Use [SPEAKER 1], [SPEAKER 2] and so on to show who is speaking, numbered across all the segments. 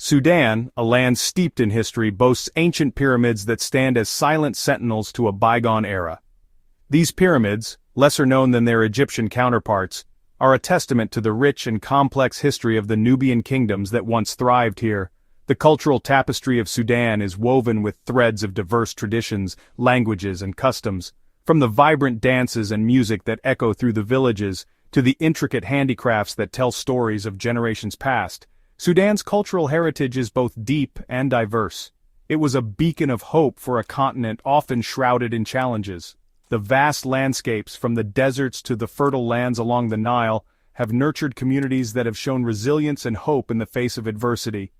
[SPEAKER 1] Sudan, a land steeped in history, boasts ancient pyramids that stand as silent sentinels to a bygone era. These pyramids, lesser known than their Egyptian counterparts, are a testament to the rich and complex history of the Nubian kingdoms that once thrived here. The cultural tapestry of Sudan is woven with threads of diverse traditions, languages, and customs, from the vibrant dances and music that echo through the villages, to the intricate handicrafts that tell stories of generations past. Sudan's cultural heritage is both deep and diverse. It was a beacon of hope for a continent often shrouded in challenges. The vast landscapes, from the deserts to the fertile lands along the Nile, have nurtured communities that have shown resilience and hope in the face of adversity.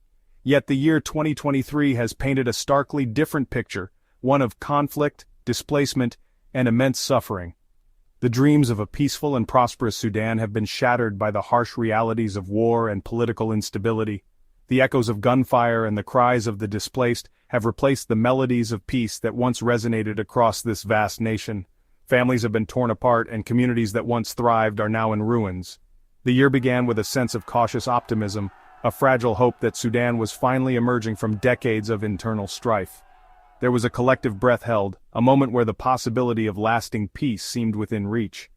[SPEAKER 1] Yet the year 2023 has painted a starkly different picture, one of conflict, displacement, and immense suffering. The dreams of a peaceful and prosperous Sudan have been shattered by the harsh realities of war and political instability. The echoes of gunfire and the cries of the displaced have replaced the melodies of peace that once resonated across this vast nation. Families have been torn apart, and communities that once thrived are now in ruins. The year began with a sense of cautious optimism, a fragile hope that Sudan was finally emerging from decades of internal strife. There was a collective breath held, a moment where the possibility of lasting peace seemed within reach.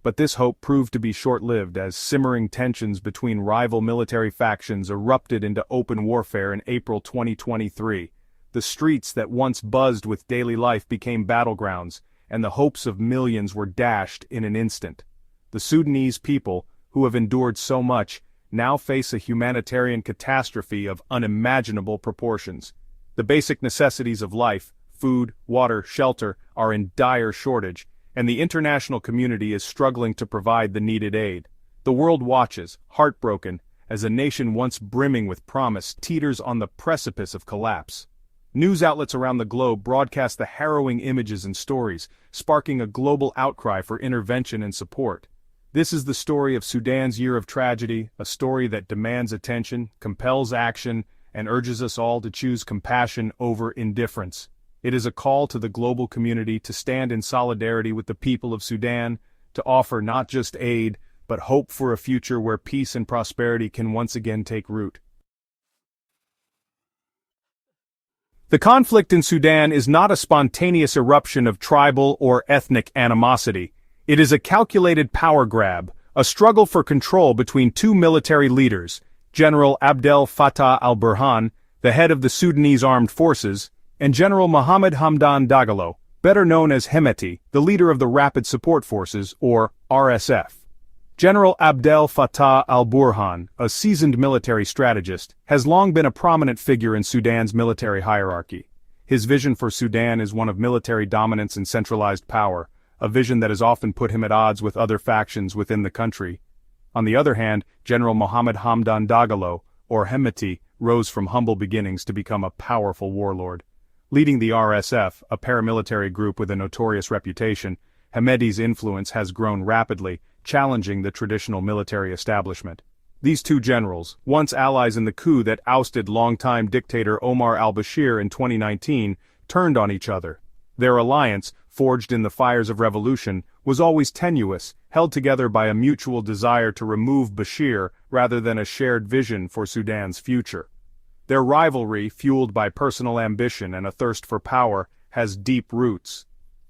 [SPEAKER 1] But this hope proved to be short-lived as simmering tensions between rival military factions erupted into open warfare in April 2023. The streets that once buzzed with daily life became battlegrounds, and the hopes of millions were dashed in an instant. The Sudanese people, who have endured so much, now face a humanitarian catastrophe of unimaginable proportions. The basic necessities of life, food, water, shelter, are in dire shortage, and the international community is struggling to provide the needed aid. The world watches, heartbroken, as a nation once brimming with promise teeters on the precipice of collapse. News outlets around the globe broadcast the harrowing images and stories, sparking a global outcry for intervention and support. This is the story of Sudan's year of tragedy, a story that demands attention, compels action, and urges us all to choose compassion over indifference. It is a call to the global community to stand in solidarity with the people of Sudan, to offer not just aid, but hope for a future where peace and prosperity can once again take root. The conflict in Sudan is not a spontaneous eruption of tribal or ethnic animosity. It is a calculated power grab, a struggle for control between two military leaders, General Abdel Fattah al-Burhan, the head of the Sudanese armed forces, and General Mohammed Hamdan Dagalo, better known as Hemeti, the leader of the Rapid Support Forces, or RSF. General Abdel Fattah al-Burhan, a seasoned military strategist, has long been a prominent figure in Sudan's military hierarchy. His vision for Sudan is one of military dominance and centralized power, a vision that has often put him at odds with other factions within the country. On the other hand, General Mohammed Hamdan Dagalo, or Hemeti, rose from humble beginnings to become a powerful warlord. Leading the RSF, a paramilitary group with a notorious reputation, Hemeti's influence has grown rapidly, challenging the traditional military establishment. These two generals, once allies in the coup that ousted longtime dictator Omar al-Bashir in 2019, turned on each other. Their alliance, forged in the fires of revolution, was always tenuous, held together by a mutual desire to remove Bashir rather than a shared vision for Sudan's future. Their rivalry, fueled by personal ambition and a thirst for power, has deep roots.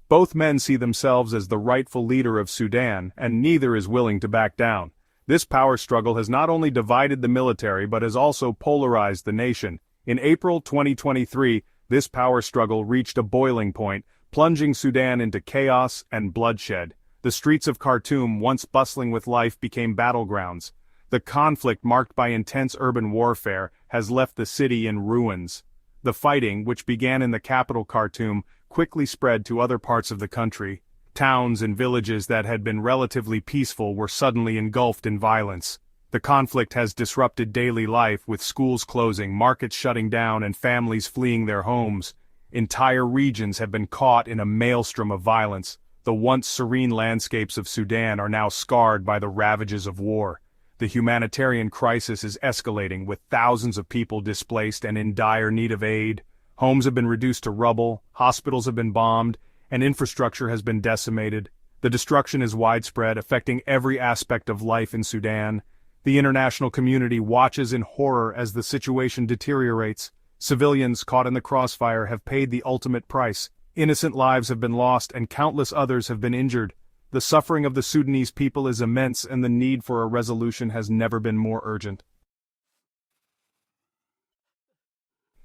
[SPEAKER 1] Both men see themselves as the rightful leader of Sudan, and neither is willing to back down. This power struggle has not only divided the military but has also polarized the nation. In April 2023, this power struggle reached a boiling point, plunging Sudan into chaos and bloodshed. The streets of Khartoum, once bustling with life, became battlegrounds. The conflict, marked by intense urban warfare, has left the city in ruins. The fighting, which began in the capital Khartoum, quickly spread to other parts of the country. Towns and villages that had been relatively peaceful were suddenly engulfed in violence. The conflict has disrupted daily life, with schools closing, markets shutting down, and families fleeing their homes. Entire regions have been caught in a maelstrom of violence. The once serene landscapes of Sudan are now scarred by the ravages of war. The humanitarian crisis is escalating, with thousands of people displaced and in dire need of aid. Homes have been reduced to rubble, hospitals have been bombed, and infrastructure has been decimated. The destruction is widespread, affecting every aspect of life in Sudan. The international community watches in horror as the situation deteriorates. Civilians caught in the crossfire have paid the ultimate price. Innocent lives have been lost and countless others have been injured. The suffering of the Sudanese people is immense and the need for a resolution has never been more urgent.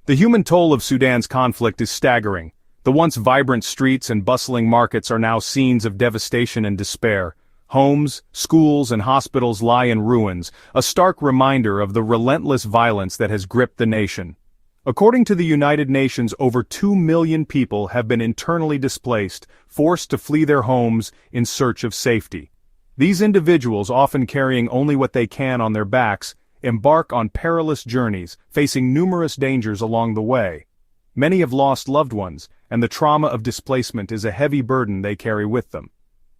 [SPEAKER 1] The human toll of Sudan's conflict is staggering. The once vibrant streets and bustling markets are now scenes of devastation and despair. Homes, schools, and hospitals lie in ruins, a stark reminder of the relentless violence that has gripped the nation. According to the United Nations, over 2 million people have been internally displaced, forced to flee their homes in search of safety. These individuals, often carrying only what they can on their backs, embark on perilous journeys, facing numerous dangers along the way. Many have lost loved ones, and the trauma of displacement is a heavy burden they carry with them.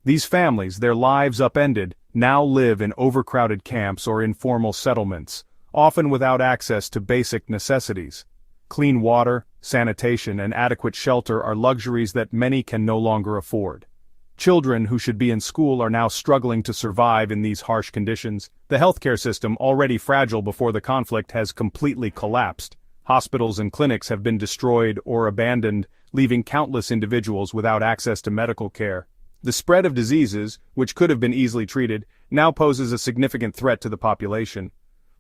[SPEAKER 1] These families, their lives upended, now live in overcrowded camps or informal settlements, often without access to basic necessities. Clean water, sanitation, and adequate shelter are luxuries that many can no longer afford. Children who should be in school are now struggling to survive in these harsh conditions. The healthcare system, already fragile before the conflict, has completely collapsed. Hospitals and clinics have been destroyed or abandoned, leaving countless individuals without access to medical care. The spread of diseases, which could have been easily treated, now poses a significant threat to the population.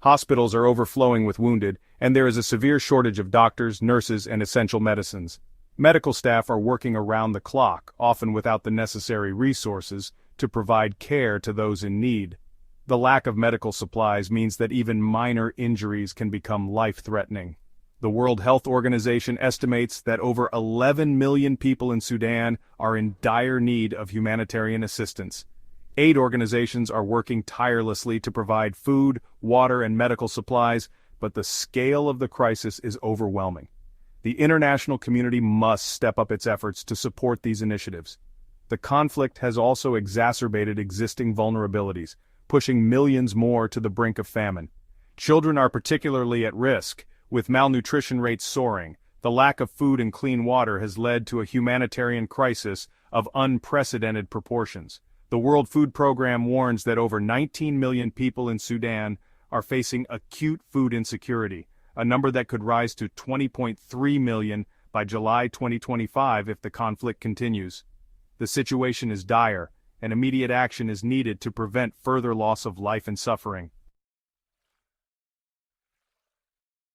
[SPEAKER 1] Hospitals are overflowing with wounded, and there is a severe shortage of doctors, nurses, and essential medicines. Medical staff are working around the clock, often without the necessary resources, to provide care to those in need. The lack of medical supplies means that even minor injuries can become life-threatening. The World Health Organization estimates that over 11 million people in Sudan are in dire need of humanitarian assistance. Aid organizations are working tirelessly to provide food, water, and medical supplies, but the scale of the crisis is overwhelming. The international community must step up its efforts to support these initiatives. The conflict has also exacerbated existing vulnerabilities, pushing millions more to the brink of famine. Children are particularly at risk, with malnutrition rates soaring. The lack of food and clean water has led to a humanitarian crisis of unprecedented proportions. The World Food Program warns that over 19 million people in Sudan are facing acute food insecurity, a number that could rise to 20.3 million by July 2025 if the conflict continues. The situation is dire, and immediate action is needed to prevent further loss of life and suffering.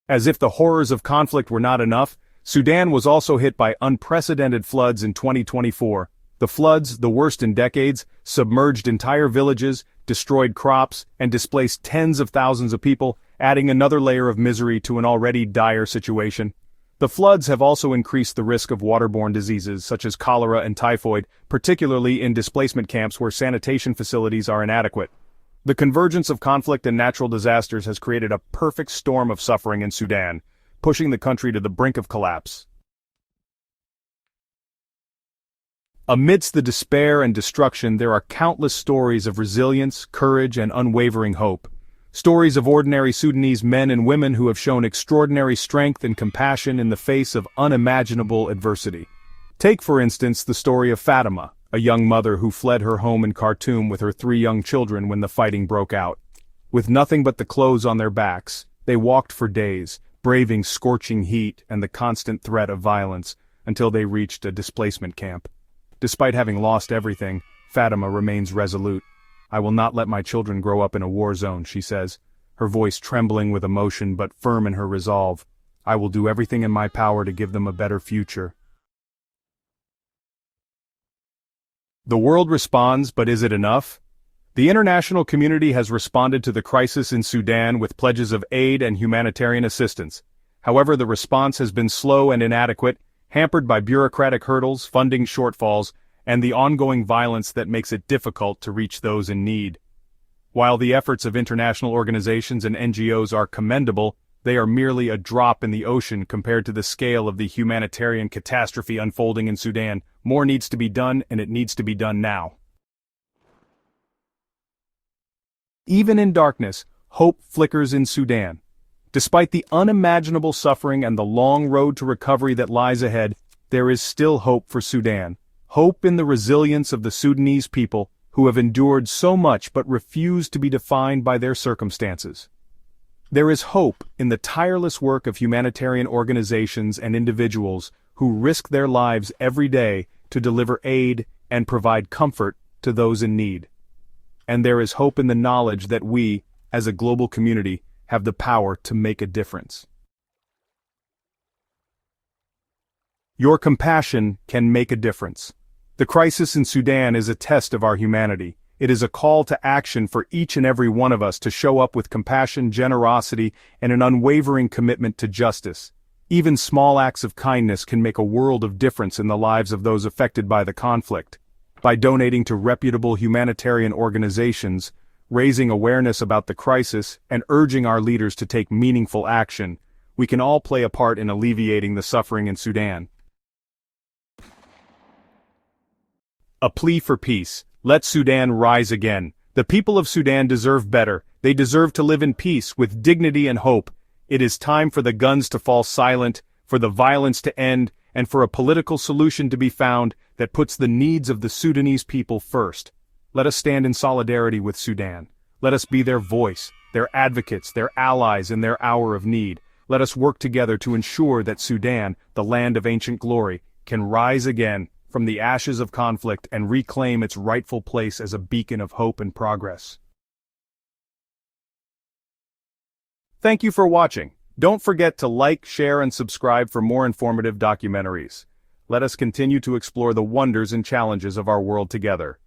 [SPEAKER 1] As if the horrors of conflict were not enough, Sudan was also hit by unprecedented floods in 2024. The floods, the worst in decades, submerged entire villages, destroyed crops, and displaced tens of thousands of people, adding another layer of misery to an already dire situation. The floods have also increased the risk of waterborne diseases such as cholera and typhoid, particularly in displacement camps where sanitation facilities are inadequate. The convergence of conflict and natural disasters has created a perfect storm of suffering in Sudan, pushing the country to the brink of collapse. Amidst the despair and destruction, there are countless stories of resilience, courage, and unwavering hope. Stories of ordinary Sudanese men and women who have shown extraordinary strength and compassion in the face of unimaginable adversity. Take, for instance, the story of Fatima, a young mother who fled her home in Khartoum with her 3 young children when the fighting broke out. With nothing but the clothes on their backs, they walked for days, braving scorching heat and the constant threat of violence, until they reached a displacement camp. Despite having lost everything, Fatima remains resolute. "I will not let my children grow up in a war zone," she says, her voice trembling with emotion but firm in her resolve. "I will do everything in my power to give them a better future." The world responds, but is it enough? The international community has responded to the crisis in Sudan with pledges of aid and humanitarian assistance. However, the response has been slow and inadequate, hampered by bureaucratic hurdles, funding shortfalls, and the ongoing violence that makes it difficult to reach those in need. While the efforts of international organizations and NGOs are commendable, they are merely a drop in the ocean compared to the scale of the humanitarian catastrophe unfolding in Sudan. More needs to be done, and it needs to be done now. Even in darkness, hope flickers in Sudan. Despite the unimaginable suffering and the long road to recovery that lies ahead, there is still hope for Sudan. Hope in the resilience of the Sudanese people, who have endured so much but refuse to be defined by their circumstances. There is hope in the tireless work of humanitarian organizations and individuals who risk their lives every day to deliver aid and provide comfort to those in need. And there is hope in the knowledge that we, as a global community, have the power to make a difference. Your compassion can make a difference. The crisis in Sudan is a test of our humanity. It is a call to action for each and every one of us to show up with compassion, generosity, and an unwavering commitment to justice. Even small acts of kindness can make a world of difference in the lives of those affected by the conflict. By donating to reputable humanitarian organizations, raising awareness about the crisis, and urging our leaders to take meaningful action, we can all play a part in alleviating the suffering in Sudan. A plea for peace. Let Sudan rise again. The people of Sudan deserve better. They deserve to live in peace, with dignity and hope. It is time for the guns to fall silent, for the violence to end, and for a political solution to be found that puts the needs of the Sudanese people first. Let us stand in solidarity with Sudan. Let us be their voice, their advocates, their allies in their hour of need. Let us work together to ensure that Sudan, the land of ancient glory, can rise again from the ashes of conflict and reclaim its rightful place as a beacon of hope and progress. Thank you for watching. Don't forget to like, share, and subscribe for more informative documentaries. Let us continue to explore the wonders and challenges of our world together.